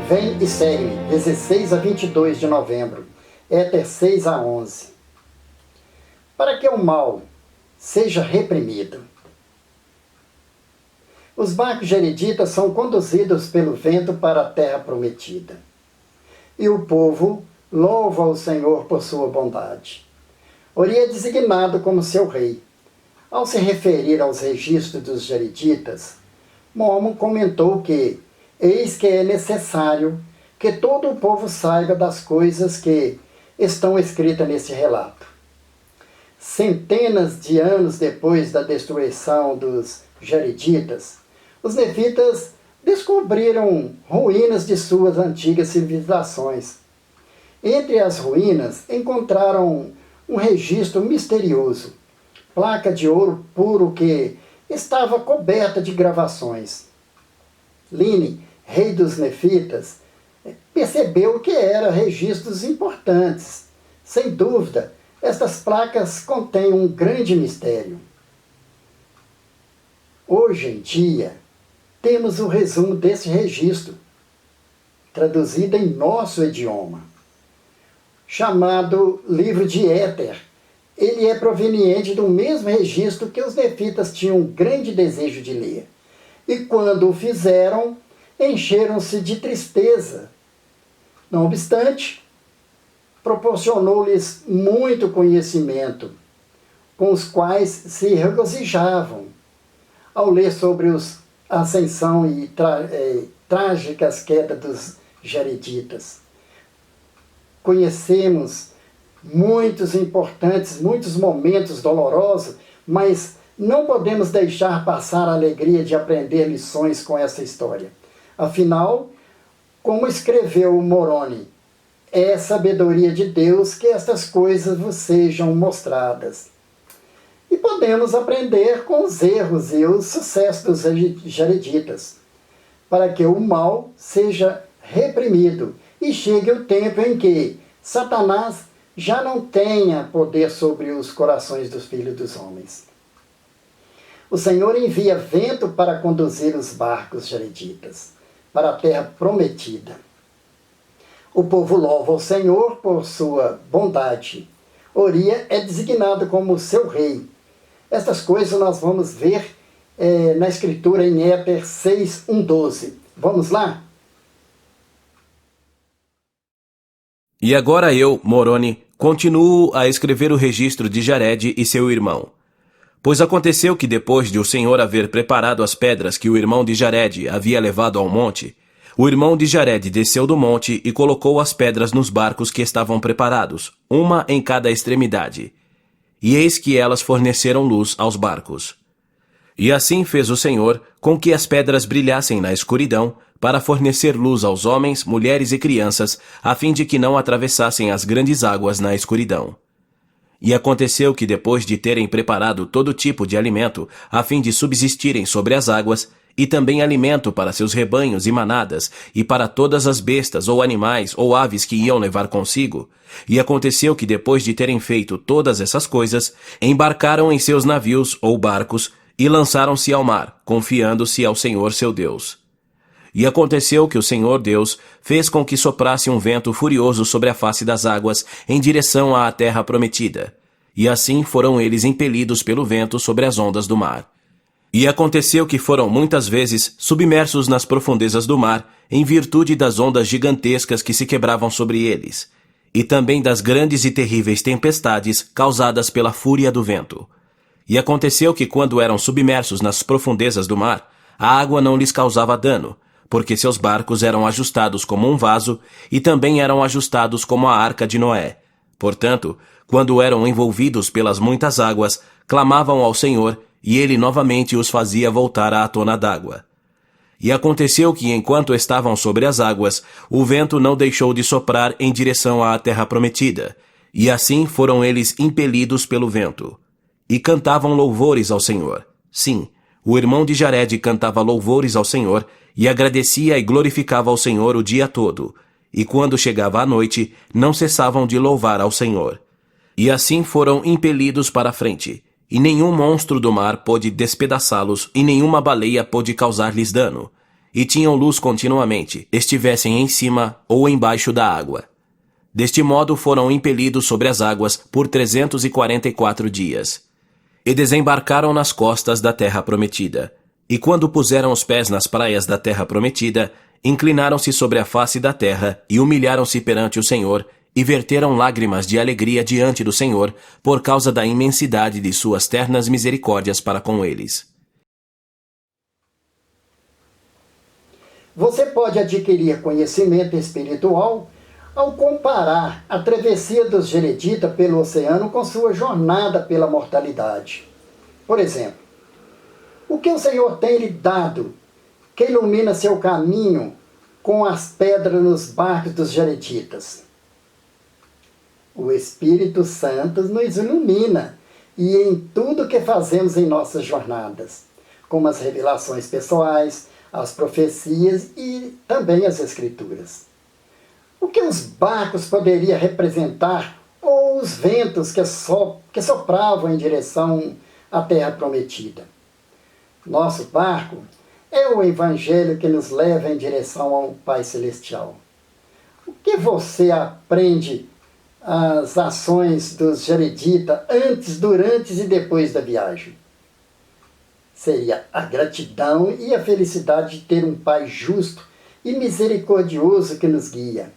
Vem e segue-me, 16 a 22 de novembro, Éter 6 a 11. Para que o mal seja reprimido. Os barcos jereditas são conduzidos pelo vento para a terra prometida. E o povo louva o Senhor por sua bondade. Ori é designado como seu rei. Ao se referir aos registros dos jereditas, Mormon comentou que eis que é necessário que todo o povo saiba das coisas que estão escritas nesse relato. Centenas de anos depois da destruição dos jereditas, os nefitas descobriram ruínas de suas antigas civilizações. Entre as ruínas encontraram um registro misterioso, placa de ouro puro que estava coberta de gravações. Line, rei dos nefitas, percebeu que eram registros importantes. Sem dúvida, estas placas contêm um grande mistério. Hoje em dia, temos o resumo desse registro, traduzido em nosso idioma, chamado Livro de Éter. Ele é proveniente do mesmo registro que os nefitas tinham um grande desejo de ler. E quando o fizeram, encheram-se de tristeza. Não obstante, proporcionou-lhes muito conhecimento, com os quais se regozijavam ao ler sobre a ascensão e trágicas quedas dos jereditas. Conhecemos muitos momentos dolorosos, mas não podemos deixar passar a alegria de aprender lições com essa história. Afinal, como escreveu Moroni, é sabedoria de Deus que estas coisas vos sejam mostradas. E podemos aprender com os erros e os sucessos dos jereditas, para que o mal seja reprimido e chegue o tempo em que Satanás já não tenha poder sobre os corações dos filhos dos homens. O Senhor envia vento para conduzir os barcos jereditas para a terra prometida. O povo louva o Senhor por sua bondade. Ori é designado como seu rei. Estas coisas nós vamos ver na Escritura em Éter 6, 1-12. Vamos lá? E agora eu, Moroni, continuo a escrever o registro de Jared e seu irmão. Pois aconteceu que depois de o Senhor haver preparado as pedras que o irmão de Jared havia levado ao monte, o irmão de Jared desceu do monte e colocou as pedras nos barcos que estavam preparados, uma em cada extremidade. E eis que elas forneceram luz aos barcos. E assim fez o Senhor com que as pedras brilhassem na escuridão, para fornecer luz aos homens, mulheres e crianças, a fim de que não atravessassem as grandes águas na escuridão. E aconteceu que depois de terem preparado todo tipo de alimento, a fim de subsistirem sobre as águas, e também alimento para seus rebanhos e manadas, e para todas as bestas ou animais ou aves que iam levar consigo, e aconteceu que depois de terem feito todas essas coisas, embarcaram em seus navios ou barcos, e lançaram-se ao mar, confiando-se ao Senhor seu Deus. E aconteceu que o Senhor Deus fez com que soprasse um vento furioso sobre a face das águas em direção à terra prometida. E assim foram eles impelidos pelo vento sobre as ondas do mar. E aconteceu que foram muitas vezes submersos nas profundezas do mar, em virtude das ondas gigantescas que se quebravam sobre eles, e também das grandes e terríveis tempestades causadas pela fúria do vento. E aconteceu que quando eram submersos nas profundezas do mar, a água não lhes causava dano, porque seus barcos eram ajustados como um vaso e também eram ajustados como a arca de Noé. Portanto, quando eram envolvidos pelas muitas águas, clamavam ao Senhor, e ele novamente os fazia voltar à tona d'água. E aconteceu que, enquanto estavam sobre as águas, o vento não deixou de soprar em direção à terra prometida, e assim foram eles impelidos pelo vento. E cantavam louvores ao Senhor. Sim, o irmão de Jared cantava louvores ao Senhor, e agradecia e glorificava ao Senhor o dia todo, e quando chegava a noite, não cessavam de louvar ao Senhor. E assim foram impelidos para a frente, e nenhum monstro do mar pôde despedaçá-los, e nenhuma baleia pôde causar-lhes dano. e tinham luz continuamente, estivessem em cima ou embaixo da água. Deste modo foram impelidos sobre as águas por 344 dias. E desembarcaram nas costas da terra prometida. E quando puseram os pés nas praias da terra prometida, inclinaram-se sobre a face da terra e humilharam-se perante o Senhor, e verteram lágrimas de alegria diante do Senhor, por causa da imensidade de suas ternas misericórdias para com eles. Você pode adquirir conhecimento espiritual ao comparar a travessia dos Jereditas pelo oceano com sua jornada pela mortalidade. Por exemplo, o que o Senhor tem lhe dado que ilumina seu caminho com as pedras nos barcos dos Jereditas? O Espírito Santo nos ilumina e em tudo que fazemos em nossas jornadas, como as revelações pessoais, as profecias e também as Escrituras. O que os barcos poderiam representar ou os ventos que sopravam em direção à terra prometida? Nosso barco é o Evangelho que nos leva em direção ao Pai Celestial. O que você aprende as ações dos Jereditas antes, durante e depois da viagem? Seria a gratidão e a felicidade de ter um Pai justo e misericordioso que nos guia.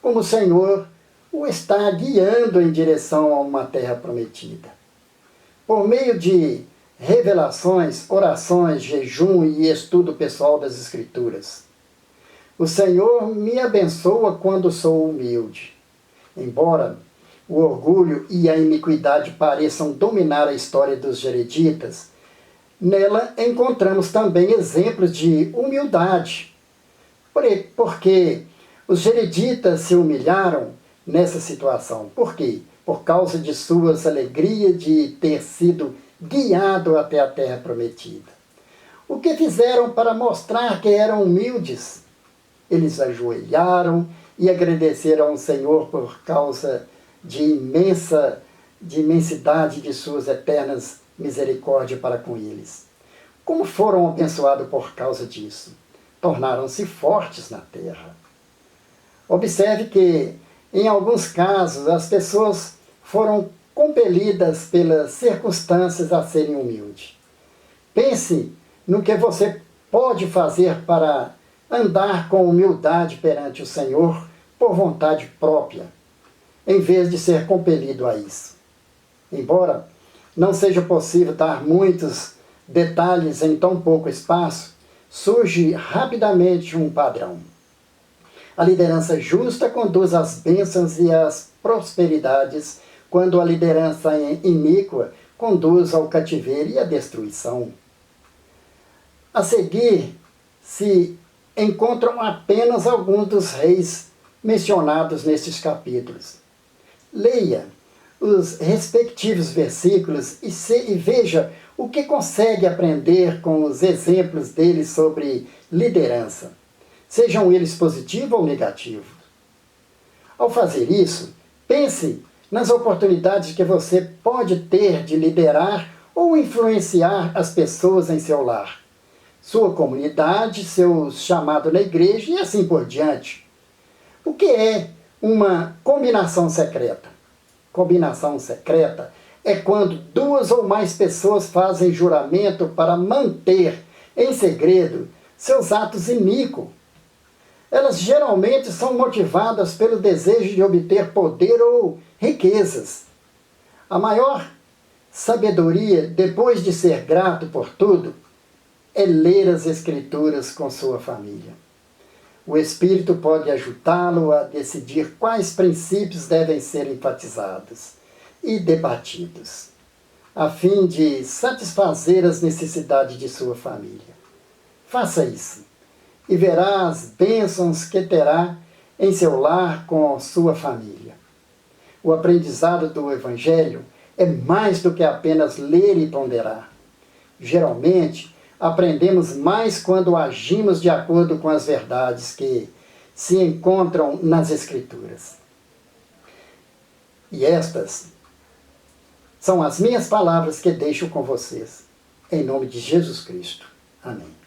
Como o Senhor o está guiando em direção a uma terra prometida. Por meio de revelações, orações, jejum e estudo pessoal das Escrituras. O Senhor me abençoa quando sou humilde. Embora o orgulho e a iniquidade pareçam dominar a história dos Jereditas, nela encontramos também exemplos de humildade. Porque os Jereditas se humilharam nessa situação. Por quê? Por causa de suas alegrias de ter sido guiado até a terra prometida. O que fizeram para mostrar que eram humildes? Eles ajoelharam e agradeceram ao Senhor por causa de imensidade de suas eternas misericórdias para com eles. Como foram abençoados por causa disso? Tornaram-se fortes na terra. Observe que, em alguns casos, as pessoas foram compelidas pelas circunstâncias a serem humildes. Pense no que você pode fazer para andar com humildade perante o Senhor por vontade própria, em vez de ser compelido a isso. Embora não seja possível dar muitos detalhes em tão pouco espaço, surge rapidamente um padrão. A liderança justa conduz às bênçãos e às prosperidades, quando a liderança iníqua conduz ao cativeiro e à destruição. A seguir, se encontram apenas alguns dos reis mencionados nestes capítulos. Leia os respectivos versículos e veja o que consegue aprender com os exemplos deles sobre liderança, sejam eles positivos ou negativos. Ao fazer isso, pense nas oportunidades que você pode ter de liderar ou influenciar as pessoas em seu lar, sua comunidade, seu chamado na igreja e assim por diante. O que é uma combinação secreta? Combinação secreta é quando duas ou mais pessoas fazem juramento para manter em segredo seus atos iníquos. Elas geralmente são motivadas pelo desejo de obter poder ou riquezas. A maior sabedoria, depois de ser grato por tudo, é ler as Escrituras com sua família. O Espírito pode ajudá-lo a decidir quais princípios devem ser enfatizados e debatidos, a fim de satisfazer as necessidades de sua família. Faça isso e verá as bênçãos que terá em seu lar com sua família. O aprendizado do Evangelho é mais do que apenas ler e ponderar. Geralmente, aprendemos mais quando agimos de acordo com as verdades que se encontram nas Escrituras. E estas são as minhas palavras que deixo com vocês. Em nome de Jesus Cristo. Amém.